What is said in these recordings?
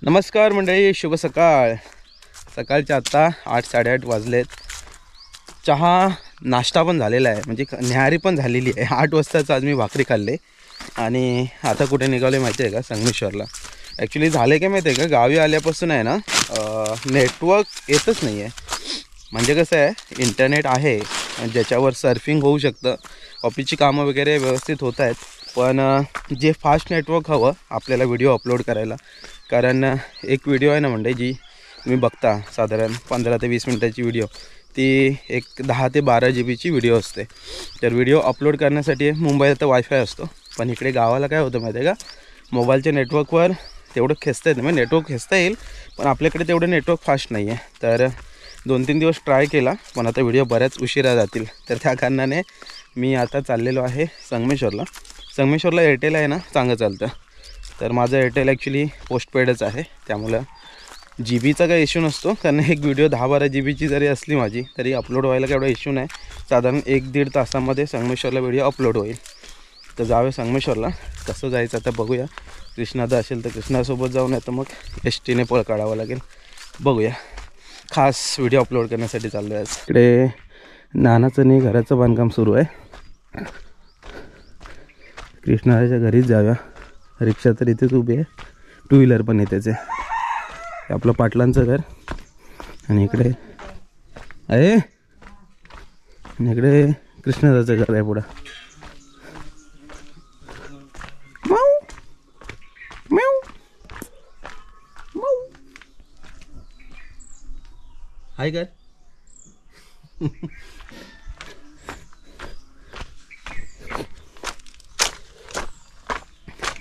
नमस्कार मंडळी, शुभ सकाळ. सकाळचे आत्ता 8-8:30 वाजलेत. चहा नाश्ता पण झालेला आहे, म्हणजे न्याहारी पण झालेली आहे. 8 वाजताच आज मी भाकरी खाल्ले आणि आता कुठे निघाले माहिती आहे का? संगमेश्वरला. ॲक्च्युली झाले काय माहिती आहे का, गावी आल्यापासून आहे ना नेटवर्क येतच नाही आहे. म्हणजे कसं आहे, इंटरनेट आहे ज्याच्यावर सर्फिंग होऊ शकतं, ऑफिसची कामं वगैरे व्यवस्थित होत आहेत, पण जे फास्ट नेटवर्क हवं आपल्याला व्हिडिओ अपलोड करायला. कारण एक व्हिडिओ आहे ना म्हणजे जी तुम्ही बघता, साधारण 15 ते 20 मिनटाची व्हिडिओ, ती एक 10 ते 12 GB व्हिडिओ असते. तर व्हिडिओ अपलोड करण्यासाठी मुंबईत तर वायफाय असतो, पण इकडे गावाला काय होतं माहिती आहे का, मोबाईलच्या नेटवर्कवर तेवढं खेचता येत नाही. म्हणजे नेटवर्क खेचता येईल, पण आपल्याकडे तेवढं नेटवर्क फास्ट नाही आहे. तर 2-3 दिवस ट्राय केला, पण आता व्हिडिओ बऱ्याच उशिरा जातील. तर त्या कारणाने मी आता चाललेलो आहे संगमेश्वरला. संगमेश्वरला एअरटेल आहे ना, चांगलं चालतं. तर माझं एअरटेल ॲक्च्युली पोस्टपेडच आहे, त्यामुळं जीबीचा काही इश्यू नसतो. कारण एक व्हिडिओ 10-12 GBची जरी असली माझी, तरी अपलोड व्हायला केवढा इश्यू नाही. साधारण 1-1.5 तासामध्ये संगमेश्वरला व्हिडिओ अपलोड होईल. तर जाऊया संगमेश्वरला. कसं जायचं आता बघूया. कृष्णादा असेल तर कृष्णासोबत जाऊन येतं, मग एसटीने पळ काढावं लागेल. बघूया. खास व्हिडिओ अपलोड करण्यासाठी चाललो आहे. इकडे नानाचं नाही घराचं बांधकाम सुरू आहे. कृष्णाच्या घरीच जाऊया. रिक्षा तर इथेच उभी आहे, 2 व्हीलर पण इथेच आहे. आपलं पाटलांचं घर आणि इकडे आहे, आणि इकडे कृष्णदाचं घर आहे पुढं. हाय काय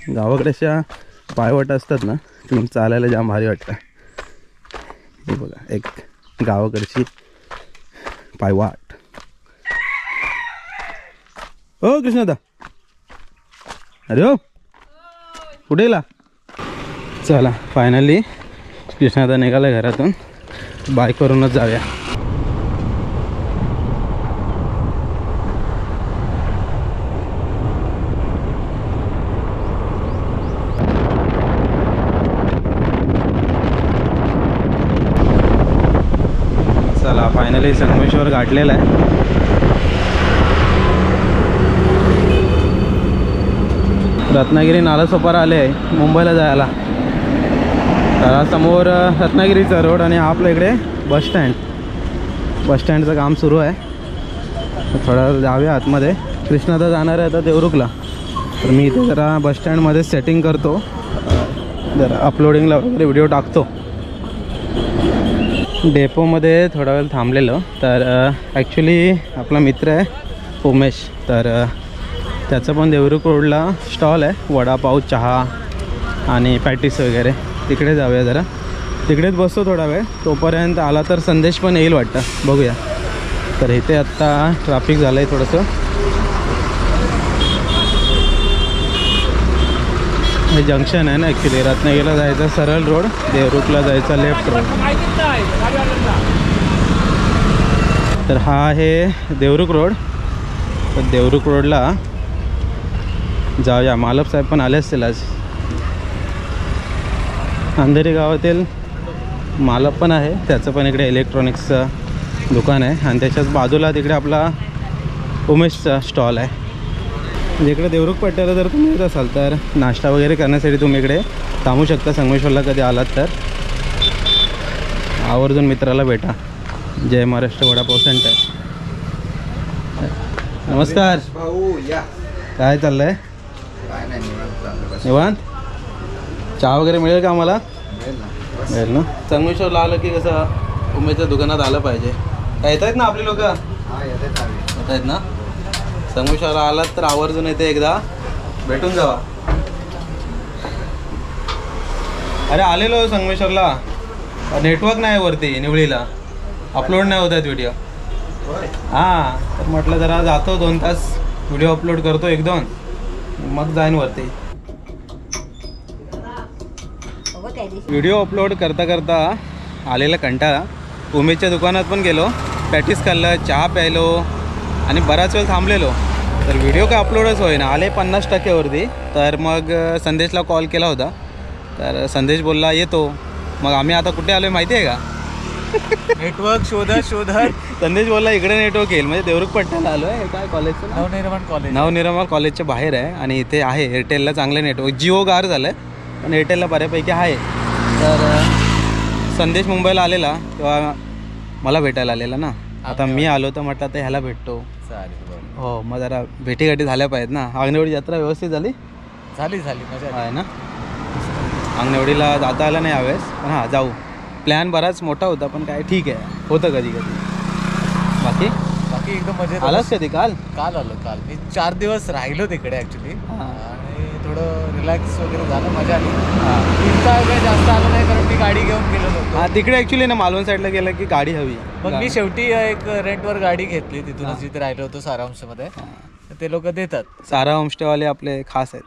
गावाकडे अशा पायवाट असतात ना, तुम्ही चालायला जाम भारी वाटतं. हे बघा, एक गावाकडची पायवाट. हो कृष्णादा, अरे हो कुठे गेला? चला फायनली कृष्णादा निघाला घरातून. बाईकवरूनच जाऊया. चला फायनली संगमेश्वर गाठलेलं आहे. रत्नागिरी नालासोपारा आले आहे मुंबईला जायला. तर समोर रत्नागिरीचा रोड आणि आपल्या इकडे बसस्टँडचं काम सुरू आहे. थोडा जाऊया आतमध्ये. कृष्णादा जाणार आहे आता देवरुखला, तर मी इथे जरा बसस्टँडमध्ये सेटिंग करतो, जरा अपलोडिंगला वगैरे व्हिडिओ टाकतो. डेपोमध्ये थोडा वेळ थांबलेलो. तर ॲक्च्युली आपला मित्र आहे उमेश, तर त्याचं पण देवरुख रोडला स्टॉल आहे, वडापाव, चहा आणि पॅटीस वगैरे. तिकडे जाऊया जरा, तिकडेच बसतो थोडा वेळ. तोपर्यंत आला तर संदेश पण येईल वाटतं, बघूया. तर इथे आत्ता ट्रॅफिक झालं आहे थोडंसं. हे जंक्शन आहे ना ॲक्च्युली, रत्नागिरीला जायचा सरळ रोड, देवरुखला जायचा लेफ्ट रोड. तर हा आहे देवरुख रोड. तर देवरुख रोडला जाऊया. मालक साहेब पण आले असतील आज. अंधेरी गावातील मालक पण आहे, त्याचं पण इकडे इलेक्ट्रॉनिक्सचं दुकान आहे. आणि त्याच्याच बाजूला तिकडे आपला उमेशचा स्टॉल आहे. म्हणजे इकडे देवरुख पट्ट्याला जर तुम्ही येत असाल तर नाश्ता वगैरे करण्यासाठी तुम्ही इकडे थांबू शकता. संगमेश्वरला कधी आलात तर आवर्जून मित्राला भेटा. जय महाराष्ट्र वडापाव सेंटर. नमस्कार भाऊ, या. काय चाललंय? काय नाही, निवांत. चहा वगैरे मिळेल का आम्हाला? मिळेल ना. संगमेश्वरला आलं की कसं उमेशच्या दुकानात आलं पाहिजे. काय येत आहेत ना आपली लोक? येत आहेत ना. संगमेश्वरला आलात तर आवर्जून येते, एकदा भेटून जावा. अरे आलेलो संगमेश्वरला, नेटवर्क नाही वरती निवळीला, अपलोड नाही होत आहेत व्हिडिओ. हां, तर म्हटलं जरा जातो 2 तास व्हिडिओ अपलोड करतो, 1-2, मग जाईन वरती. व्हिडिओ अपलोड करता करता आलेला कंटाळा. उमेशच्या दुकानात पण गेलो, पॅटीस खाल्लं, चहा प्यायलो आणि बराच वेळ थांबलेलो. तर व्हिडिओ काय अपलोडच होईना. आले 50% वरती. तर मग संदेशला कॉल केला होता, तर संदेश बोलला येतो. मग आम्ही आता कुठे आलो आहे माहिती आहे का? नेटवर्क शोधत संदेश बोलला इकडे नेटवर्क येईल, म्हणजे देवरुख पट्ट्याला आलो आहे. काय कॉलेजचं नवनिर्माण कॉलेजच्या बाहेर आहे आणि इथे आहे एअरटेलला चांगलं नेटवर्क. जिओ गार झालं आहे पण एअरटेलला बऱ्यापैकी आहे. तर संदेश मुंबईला आलेला तेव्हा मला भेटायला आलेला ना. आता मी आलो तर म्हटलं आता ह्याला भेटतो. हो, मग जरा भेटीगाठी झाल्या पाहिजेत ना. अंगणेवाडी यात्रा व्यवस्थित झाली मजा आहे ना. अंगणेवाडीला जाता आलं नाही यावेळेस, पण हां जाऊ. प्लॅन बराच मोठा होता पण काय ठीक आहे, होतं कधी बाकी एकदम मजेत. आलास कधी? काल आलो. मी 4 दिवस राहिलो तिकडे ॲक्च्युली आणि थोडं रिलॅक्स वगैरे झालं, मजा आली. काय जास्त आलं नाही कारण मी गाडी घेऊन गेलो होतो. हां, तिकडे ॲक्च्युली ना मालवण साईडला गेलं की गाडी हवी. मग मी शेवटी एक रेंटवर गाडी घेतली तिथूनच जिथे राहिलो होतो सारांशमध्ये. ते लोक देतात. सारा होमस्टेवाले आपले खास आहेत.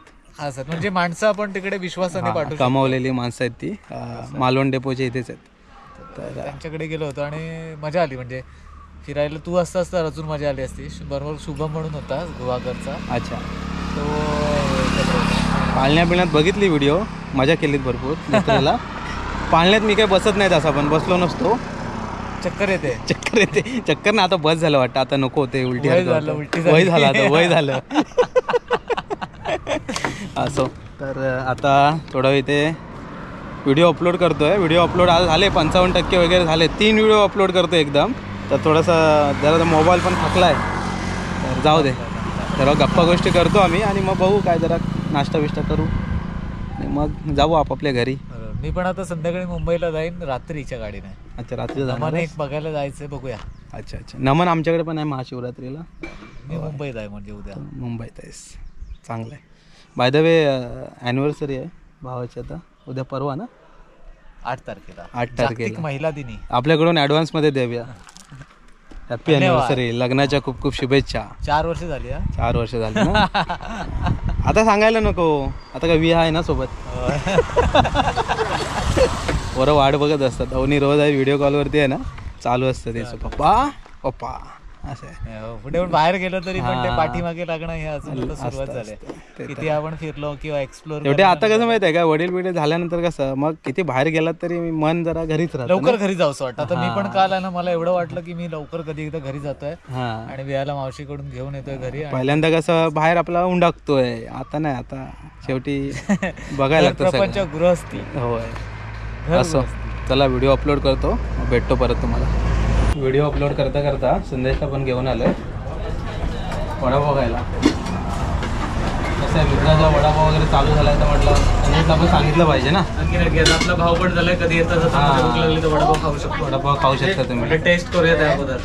म्हणजे माणसं आपण तिकडे विश्वासाने पाठवू, कमावलेली माणसं आहेत ती. मालवण डेपोचे इथेच आहेत. तर त्यांच्याकडे गेलो होतो आणि मजा आली. म्हणजे फिरायला तू असतास तर अजून मजा आली असती. बरोबर शुभम म्हणून होता गुहागरचा. अच्छा. तो पाळण्या बिळण्यात बघितली व्हिडिओ, मजा केलीत भरपूर. जत्रेला पाळण्यात मी काय बसत नाही तसा, पण बसलो नसतो. चक्कर येते चक्कर ना. आता बस झालं वाटतं, आता नको होते. उलटी वय झालं आता, वय झालं. असो. तर आता थोडं इथे व्हिडिओ अपलोड करतोय. व्हिडिओ अपलोड आज झाले 55% वगैरे झाले. 3 व्हिडिओ अपलोड करतो एकदम. तर थोडंसं जरा मोबाईल पण थकला आहे, तर जाऊ दे. जरा गप्पा गोष्टी करतो आम्ही आणि मग बघू काय, जरा नाश्ता बिष्टा करू आणि मग जाऊ आपापल्या घरी. मी पण आता संध्याकाळी मुंबईला जाईन रात्रीच्या गाडीने. अच्छा, रात्री जाणार? एक बघायला जायचंय, बघूया. अच्छा. नमन आमच्याकडे पण आहे महाशिवरात्रीला. मी मुंबईत आहे, म्हणजे उद्या मुंबईत आहेस, चांगलं आहे. बाय द वे ॲनिव्हर्सरी आहे भावाची आता उद्या, परवा ना, 8 तारखेला महिला दिनी. आपल्याकडून ॲडव्हान्समध्ये देऊया. Happy anniversary. लग्नाच्या खूप खूप शुभेच्छा. 4 वर्ष झाली. 4 वर्ष झाली ना. आता सांगायला नको, आता काय विहा आहे ना सोबत. बरं वाट बघत असतात. अवनी रोज आहे व्हिडिओ कॉलवरती आहे ना, चालू असतं त्याचं पप्पा असं आहे. पुढे बाहेर गेलो तरी पण ते पाठीमागे लागणं हे अजून सुरुवात झाली. किती आपण फिरलो किंवा एक्सप्लोर. शेवटी आता कसं माहिती आहे का, वडील बिडील झाल्यानंतर कसं मग किती बाहेर गेलात तरी मन जरा घरीच राहतं. लवकर घरी जाऊ असं वाटतं. आता मी पण काल आहे ना, मला एवढं वाटलं की मी लवकर कधी एकदा घरी जातोय आणि वियाला मावशीकडून घेऊन येतोय घरी. पहिल्यांदा कसं बाहेर आपला उंडाकतोय, आता नाही. आता शेवटी बघायला लागतं प्रपंच गृहस्थी. होय, असं. चला व्हिडिओ अपलोड करतो, भेटतो परत तुम्हाला. व्हिडिओ अपलोड करता करता संदेशला पण घेऊन आलोय वडापाव खायला. कसं आहे, मित्राचा वडापाव वगैरे चालू झालाय तर म्हटलं संदेशला पण सांगितलं पाहिजे ना. आपला भाव पण झालाय, कधी येतात वडापाव खाऊ शकतो. वडापाव खाऊ शकता तुम्ही. टेस्ट करूया त्या अगोदर.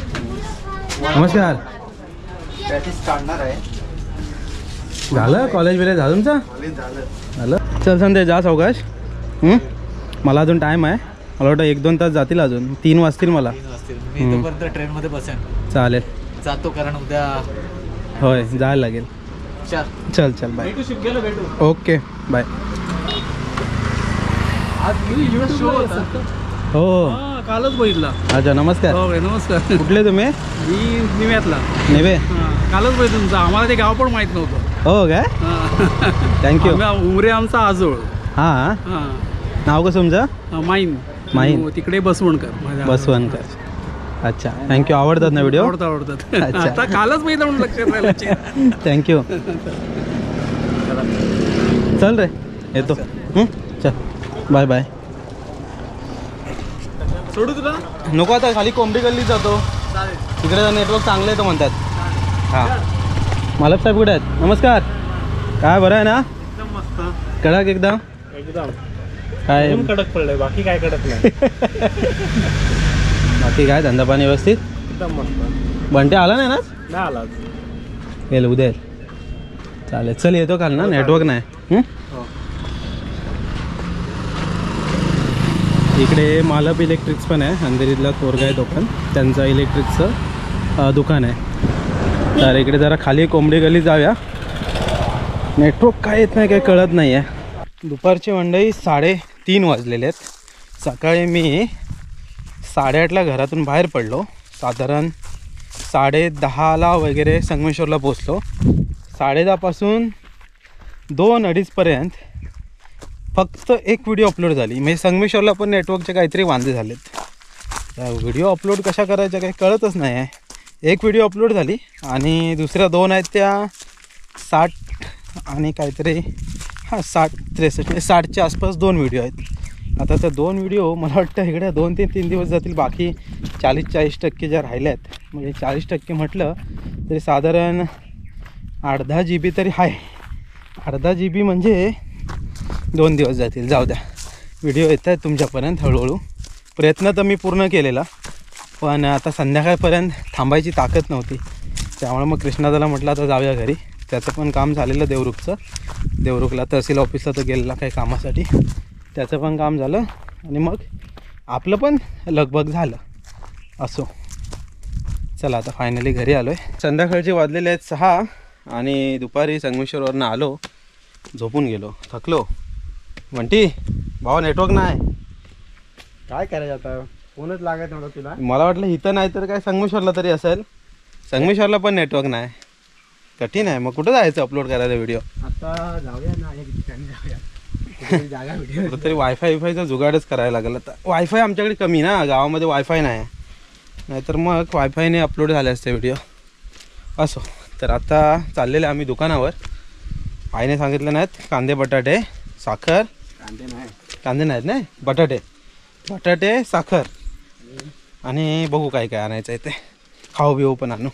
नमस्कार. झालं कॉलेज बिलेज झालं तुमचं? झालं. चल संदेश जा सावकाश. मला अजून टाईम आहे. मला वाटतं 1-2 तास जातील, अजून 3 वाजतील मला. मी तोपर्यंत ट्रेनमध्ये बसेन. चालेल, जातो कारण उद्या होय जायला लागेल. चल बाय. Okay bye. हो कालच बघितला. अच्छा नमस्कार. नमस्कार. कुठले तुम्ही? मी निव्यातला. नेवे. कालच बघितलं तुमचं. आम्हाला ते गाव पण माहित नव्हतं. हो काय? थँक्यू. उमरे आमचा आजोळ. हां, नाव कसं तुमचं? माईन. तिकडे बसवणकर. अच्छा, थँक्यू. आवडतात ना व्हिडिओ? आवडतात. आता कालच बघितलं म्हणून लक्षात राहिलं. थँक्यू. चल रे, येतो. चल बाय बाय. सोडू तुला? नको, आता खाली कोंबडी गल्लीत जातो. तिकडे नेटवर्क चांगलं आहे तर म्हणतात. हां, मालक साहेब कुठे आहेत? नमस्कार. काय बरं आहे ना? एकदम मस्त. कडक एकदम. काय कडक पडलंय, बाकी काय कडक नाही. बाकी काय धंदा पाणी व्यवस्थित? एकदम मस्त. बंटे आला नाही ना? नाही आला. येईल उद्या. चालेल, चल येतो काल ना, नेटवर्क नाही. इकडे मालप इलेक्ट्रिक्स पण आहे, अंधेरीतला तोरगा आहे तो पण, त्यांचं इलेक्ट्रिकचं दुकान आहे. तर इकडे जरा खाली कोंबडी गल्लीत जाऊया. नेटवर्क काय येत नाही, काही कळत नाही आहे. दुपारची मंडई 3:30 वाजलेले आहेत. सकाळी मी 8:30ला घरातून बाहेर पडलो. साधारण 10:30ला वगैरे संगमेश्वरला पोचलो. 10:30 पासून 2-2:30 पर्यंत फक्त एक व्हिडिओ अपलोड झाली. म्हणजे संगमेश्वरला पण नेटवर्कचे काहीतरी वांदे झालेत. व्हिडिओ अपलोड कशा करायच्या काही कळतच नाही आहे. एक व्हिडिओ अपलोड झाली आणि दुसऱ्या 2 आहेत त्या 60 आणि काहीतरी 60-63 म्हणजे 60च्या आसपास 2 व्हिडिओ आहेत. आता त्या 2 व्हिडिओ मला वाटतं इकडे 2 ते 3 दिवस जातील. बाकी 40-40% ज्या राहिल्या आहेत, म्हणजे 40% म्हटलं तरी साधारण 8-10 GB तरी आहे. 8-10 GB म्हणजे 2 दिवस जातील. जाऊ द्या, व्हिडिओ येत आहेत तुमच्यापर्यंत हळूहळू. प्रयत्न तर मी पूर्ण केलेला, पण आता संध्याकाळपर्यंत थांबायची ताकद नव्हती. त्यामुळे मग कृष्णादाला म्हटलं आता जाऊया घरी. त्याचं पण काम झालेलं देवरुखचं. देवरुखला तहसील ऑफिसला तर गेलेला काही कामासाठी, त्याचं पण काम झालं आणि मग आपलं पण लगबग झालं. असो, चला आता फायनली घरी आलो आहे. संध्याकाळचे वाजलेले आहेत 6 आणि दुपारी संगमेश्वरवरनं आलो, झोपून गेलो, थकलो. म्हणती भावा नेटवर्क नाही, काय करायचं आता, फोनच लागत नव्हता तुला. मला वाटलं इथं नाही तर काय संगमेश्वरला तरी असेल. संगमेश्वरला पण नेटवर्क नाही, कठीण आहे. मग कुठं जायचं अपलोड करायला व्हिडिओ? आता जाऊया ना, एक ठिकाणी जाऊया, जागा व्हिडिओ कुठंतरी वायफायचा जुगाडच करायला लागेल. आता वायफाय आमच्याकडे कमी ना, गावामध्ये वायफाय नाही, नाहीतर मग वायफायने अपलोड झाले असते व्हिडिओ. असो, तर आता चाललेले आम्ही दुकानावर. आईने सांगितलं नाहीत कांदे बटाटे साखर, कांदे नाहीत नाही, बटाटे साखर आणि बघू काय काय आणायचं आहे ते. खाऊ बिऊ पण आणू.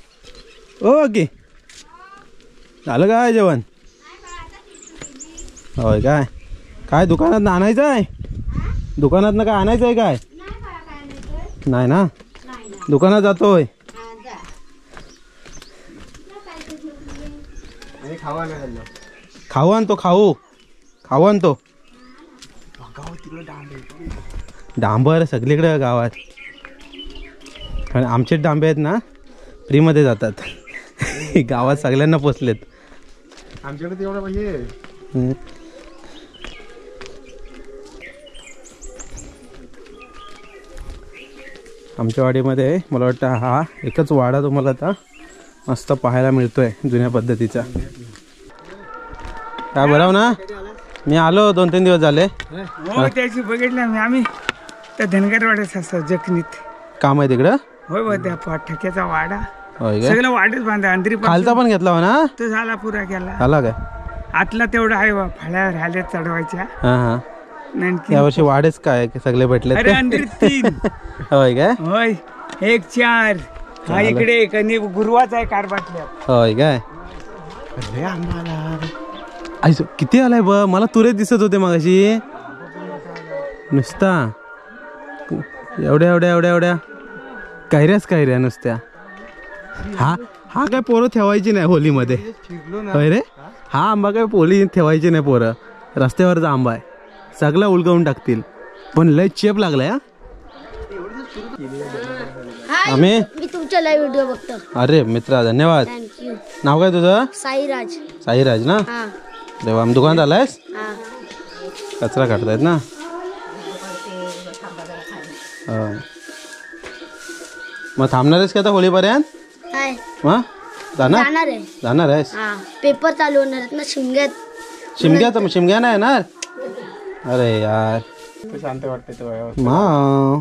ओके, झालं काय जेवण? होय काय? काय दुकानात आणायचं आहे? दुकानात काय आणायचं आहे काय? नाही ना, दुकानात जातोय. खाऊ आणतो, खाऊ आणतो. डांबर सगळीकडे गावात, आणि आमचे डांबे आहेत ना फ्रीमध्ये जातात. गावात सगळ्यांना पोचलेत. आमच्याकडे तेवढं पाहिजे. आमच्या वाडीमध्ये मला वाटतं हा एकच वाडा तुम्हाला आता मस्त पाहायला मिळतोय जुन्या पद्धतीचा. काय बरं ना, मी आलो 2-3 दिवस झाले. हो त्याची बघितलं मी, आम्ही त्या धनगरवाड्यात असतो जखनीत काम आहे तिकडं. होय बघ, त्या ठक्याचा वाडा, होय काय? सगळं वाडच बांधा. अंतरी खालचा पण घेतला हो ना? तो झाला, पुरा केला. आला काय? आतला तेवढा आहे बा, फळ्या राहिल्या चढवायच्या. हा हा, आणखी यावर्षी वाढच काय सगळे भेटले. अरे अंतरी 3 होय काय? होय, 1 4. हा इकडे कनी गुरुवाचा आहे कारभाटल्या. होय काय? आयसो किती आलाय ब, मला तुरे दिसत होते मगाशी नुसता. एवढ्या कैऱ्या नुसत्या. हा काय पोरं ठेवायची नाही होलीमध्ये. होय रे, हा आंबा काय पोली ठेवायची नाही पोरं. रस्त्यावरचा आंबा आहे, सगळा उलगवून टाकतील. पण लय चेप लागलाय. आम्ही मी तुमच्या लाईव्ह व्हिडिओ बघतो. अरे मित्रा धन्यवाद. थँक्यू. नाव काय तुझं? साईराज. साईराज ना? हा देवा, आम दुकानात आलायस? हा. कचरा काढतायत ना? मग थांबणार आहेस का आता होळीपर्यंत? काय मग जाणार आहेस? हा, पेपर चालू होणार आहेत ना शिमग्यात. शिमग्या नाही येणार? अरे यार, शांत वाटते तो. माऊ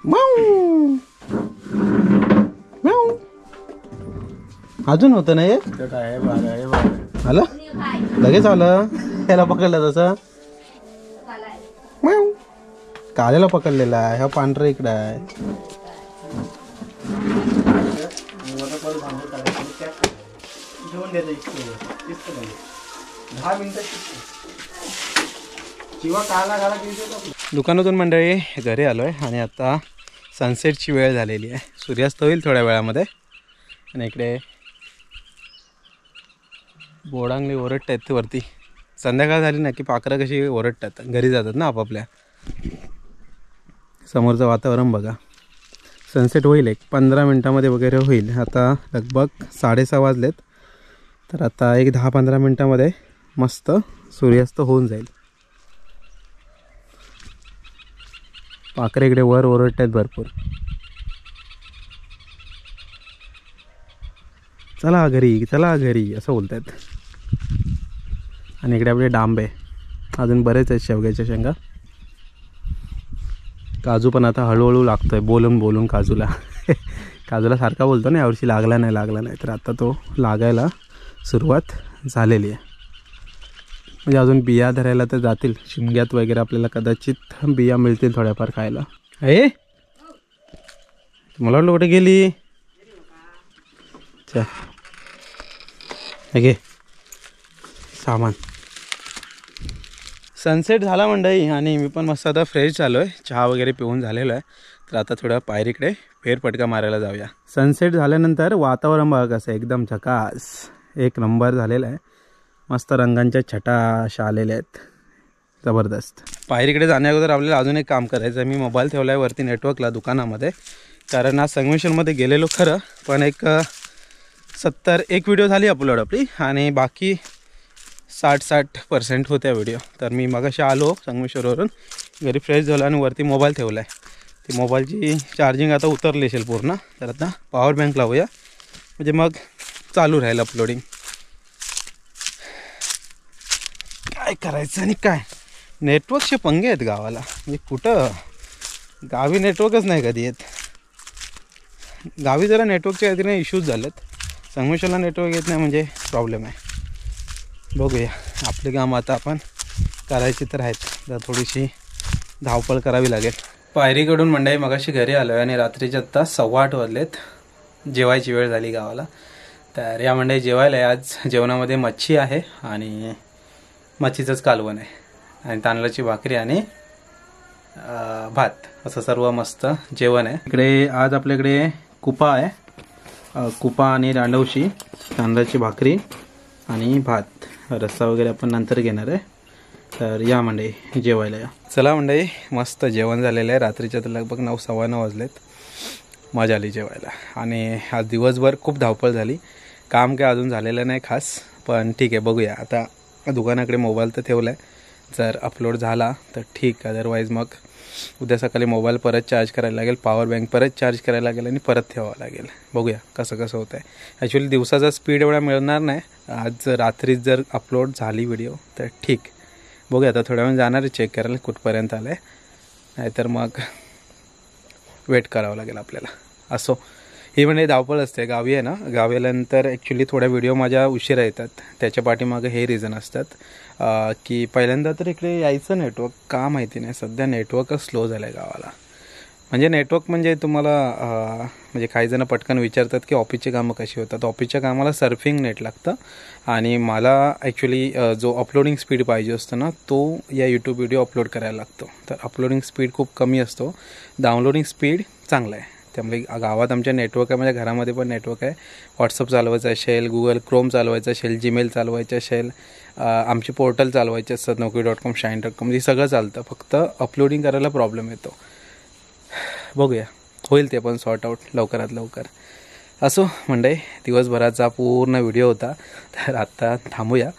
माऊ माऊ. अजून होतं नाही आलं, लगेच आलं. ह्याला पकडलं तसं. माऊ, काल्याला पकडलेला आहे. हा पांढरा इकडं आहे. दुकानातून मंडळी घरी आलोय आणि आता सनसेटची वेळ झालेली आहे. सूर्यास्त होईल थोड्या वेळामध्ये. आणि इकडे बोडांगली ओरडतात वरती. संध्याकाळ झाली ना की पाखरं कशी ओरडतात, घरी जातात ना आपापल्या. समोरचं वातावरण बघा. सनसेट होईल 15 मिनटामध्ये वगैरे होईल. आता लगभग 6:30 वाजलेत, तर आता एक 10-15 मिनटामध्ये मस्त सूर्यास्त होऊन जाईल. पाखरे इकडे वर ओरडत आहेत भरपूर. चला घरी असं बोलत आहेत. आणि इकडे आपले डांबे अजून बरेच आहेत शेवग्याच्या शेंगा. काजू पण आता हळूहळू लागतोय, बोलून बोलून काजूला. काजूला सारखा बोलतो ना, यावर्षी लागला नाही, तर आता तो लागायला सुरुवात झालेली आहे. म्हणजे अजून बिया धरायला तर जातील शिमग्यात वगैरे, आपल्याला कदाचित बिया मिळतील थोड्याफार खायला. हे मला वाटलं कुठे गेली. चल घे सामान. सनसेट झाला मंडळी आणि मी पण मस्त आता फ्रेश झालो आहे, चहा वगैरे पिऊन झालेलो आहे. तर आता थोडं पायरीकडे फेरफटका मारायला जाऊया. सनसेट झाल्यानंतर वातावरण बघा कसं एकदम झकास, एक नंबर झालेला आहे. मस्त रंगांच्या छटा अशा आलेल्या आहेत, जबरदस्त. पायरीकडे जाण्या अगोदर आपल्याला अजून एक काम करायचं आहे. मी मोबाईल ठेवला आहे वरती नेटवर्कला दुकानामध्ये, कारण आज संगमेश्वरमध्ये गेलेलो खरं, पण एक 70 व्हिडिओ झाली अपलोड आपली आणि बाकी 60% होत्या व्हिडिओ. तर मी मगाशी आलो संगमेश्वरवरून, घरी फ्रेश झालो आणि वरती मोबाईल ठेवला आहे. ती मोबाईलची चार्जिंग आता उतरली असेल पूर्ण, तर आता पॉवर बँक लावूया, म्हणजे मग चालू राहील अपलोडिंग. काय करायचं आणि काय, नेटवर्कचे पंगे आहेत गावाला. म्हणजे कुठं गावी नेटवर्कच नाही कधी येत. गावी जरा नेटवर्कच्या काहीतरी इश्यूज झालेत, संगमेश्वरला नेटवर्क येत नाही म्हणजे प्रॉब्लेम आहे. बघूया, आपले काम आता आपण करायची तर आहेत, तर थोडीशी धावपळ करावी लागेल. पायरीकडून मंडळी मगाशी घरी आलो आहे आणि रात्रीचे आत्ता 8:15 वाजलेत. जेवायची वेळ झाली गावाला. तर या मंडळी जेवायला आहे. आज जेवणामध्ये मच्छी आहे आणि मच्छीचंच कालवण आहे आणि तांदळाची भाकरी आणि भात, असं सर्व मस्त जेवण आहे. इकडे आज आपल्याकडे कुपा आहे, कुपा आणि रांडवशी, तांदळाची भाकरी आणि भात. रस्सा वगैरे आपण नंतर घेणार आहे. तर या मंडळी जेवायला या. चला मंडळी, मस्त जेवण झालेलं आहे. रात्रीच्या तर लगभग 9, 9:15 वाजलेत. मजा आली जेवायला आणि आज दिवसभर खूप धावपळ झाली. काम काय अजून झालेलं नाही खास, पण ठीक आहे, बघूया. आता दुकानाकडे मोबाईल तर ठेवला आहे, जर अपलोड झाला तर ठीक, अदरवाईज मग उद्या सकाळी मोबाईल परत चार्ज करायला लागेल, पॉवर बँक परत चार्ज करायला लागेल आणि परत ठेवावं लागेल. बघूया कसं कसं होतं आहे. ॲक्च्युली दिवसाचा स्पीड एवढा मिळणार नाही. आज रात्रीच जर अपलोड झाली व्हिडिओ तर ठीक, बघूया. आता थोड्या वेळ जाणार आहे चेक करायला कुठपर्यंत आलं आहे, नाहीतर मग वेट करावं लागेल आपल्याला. असो, ही म्हणजे धावपळ असते. गावी आहे ना, गावी आल्यानंतर ॲक्च्युली थोड्या व्हिडिओ माझ्या उशिरा येतात. त्याच्या पाठीमागं हे रिझन असतात की पहिल्यांदा तर इकडे यायचं नेटवर्क का माहिती नाही, सध्या नेटवर्कच स्लो झालं आहे गावाला. म्हणजे नेटवर्क म्हणजे तुम्हाला म्हणजे काही जण पटकन विचारतात की ऑफिसची कामं कशी होतात. ऑफिसच्या कामाला सर्फिंग नेट लागतं आणि मला ॲक्च्युली जो अपलोडिंग स्पीड पाहिजे असतो ना, तो या यूट्यूब व्हिडिओ अपलोड करायला लागतो. तर अपलोडिंग स्पीड खूप कमी असतो, डाउनलोडिंग स्पीड चांगला आहे. त्यामुळे गावात आमच्या नेटवर्क आहे, माझ्या घरामध्ये पण नेटवर्क आहे. व्हॉट्सअप चालवायचं असेल, गुगल क्रोम चालवायचं असेल, जीमेल चालवायचं असेल, आमचे पोर्टल चालवायचे असतात, Naukri.com, Shine.com, हे सगळं चालतं. फक्त अपलोडिंग करायला प्रॉब्लेम येतो. बघूया, होईल ते पण सॉर्ट आऊट लवकरात लवकर. असो मंडळी, दिवसभराचा पूर्ण व्हिडिओ होता, तर आत्ता थांबूया.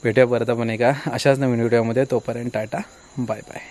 भेटूया परत आपण एका अशाच नवीन व्हिडिओमध्ये. तोपर्यंत टाटा, बाय बाय.